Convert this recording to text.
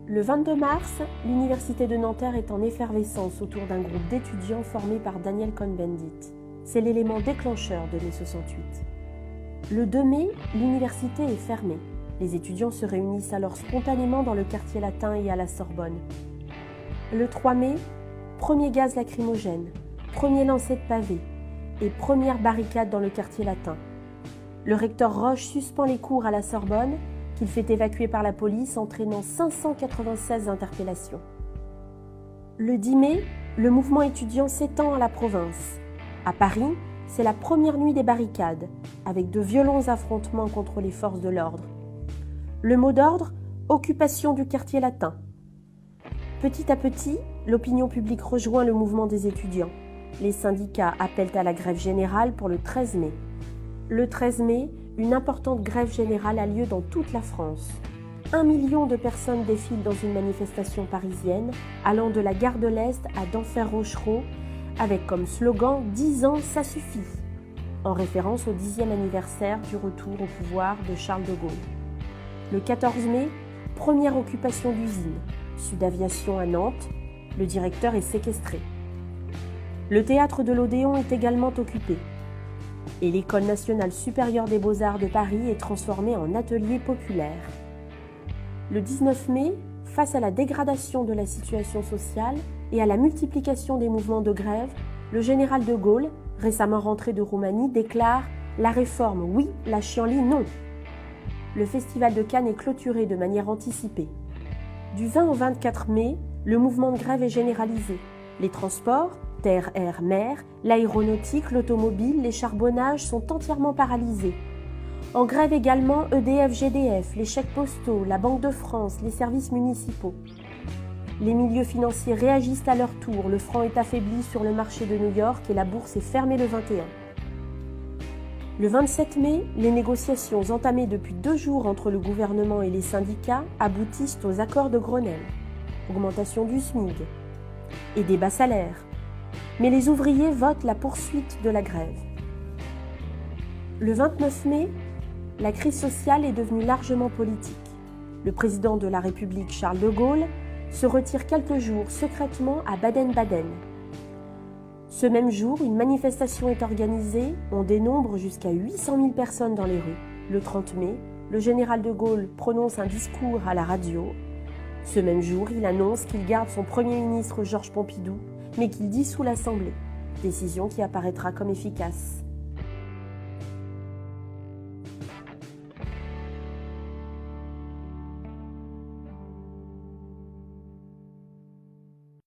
Le 22 mars, l'université de Nanterre est en effervescence autour d'un groupe d'étudiants formé par Daniel Cohn-Bendit. C'est l'élément déclencheur de mai 68. Le 2 mai, l'université est fermée. Les étudiants se réunissent alors spontanément dans le quartier latin et à la Sorbonne. Le 3 mai, premier gaz lacrymogène, premier lancer de pavés et première barricade dans le quartier latin. Le recteur Roche suspend les cours à la Sorbonne, qu'il fait évacuer par la police, entraînant 596 interpellations. Le 10 mai, le mouvement étudiant s'étend à la province. À Paris, c'est la première nuit des barricades, avec de violents affrontements contre les forces de l'ordre. Le mot d'ordre, occupation du quartier latin. Petit à petit, l'opinion publique rejoint le mouvement des étudiants. Les syndicats appellent à la grève générale pour le 13 mai. Le 13 mai, une importante grève générale a lieu dans toute la France. 1 million de personnes défilent dans une manifestation parisienne, allant de la gare de l'Est à Denfert-Rochereau, avec comme slogan « 10 ans, ça suffit », en référence au 10e anniversaire du retour au pouvoir de Charles de Gaulle. Le 14 mai, première occupation d'usine. Sud Aviation à Nantes, le directeur est séquestré. Le théâtre de l'Odéon est également occupé. Et l'École nationale supérieure des beaux-arts de Paris est transformée en atelier populaire. Le 19 mai, face à la dégradation de la situation sociale et à la multiplication des mouvements de grève, le général de Gaulle, récemment rentré de Roumanie, déclare « La réforme, oui, la chienlit, non ». Le festival de Cannes est clôturé de manière anticipée. Du 20 au 24 mai, le mouvement de grève est généralisé. Les transports, terre, air, mer, l'aéronautique, l'automobile, les charbonnages sont entièrement paralysés. En grève également EDF-GDF, les chèques postaux, la Banque de France, les services municipaux. Les milieux financiers réagissent à leur tour, le franc est affaibli sur le marché de New York et la bourse est fermée le 21. Le 27 mai, les négociations entamées depuis 2 jours entre le gouvernement et les syndicats aboutissent aux accords de Grenelle. Augmentation du SMIC et des bas salaires. Mais les ouvriers votent la poursuite de la grève. Le 29 mai, la crise sociale est devenue largement politique. Le président de la République, Charles de Gaulle, se retire quelques jours secrètement à Baden-Baden. Ce même jour, une manifestation est organisée, on dénombre jusqu'à 800 000 personnes dans les rues. Le 30 mai, le général de Gaulle prononce un discours à la radio. Ce même jour, il annonce qu'il garde son Premier ministre Georges Pompidou, mais qu'il dissout l'Assemblée, décision qui apparaîtra comme efficace.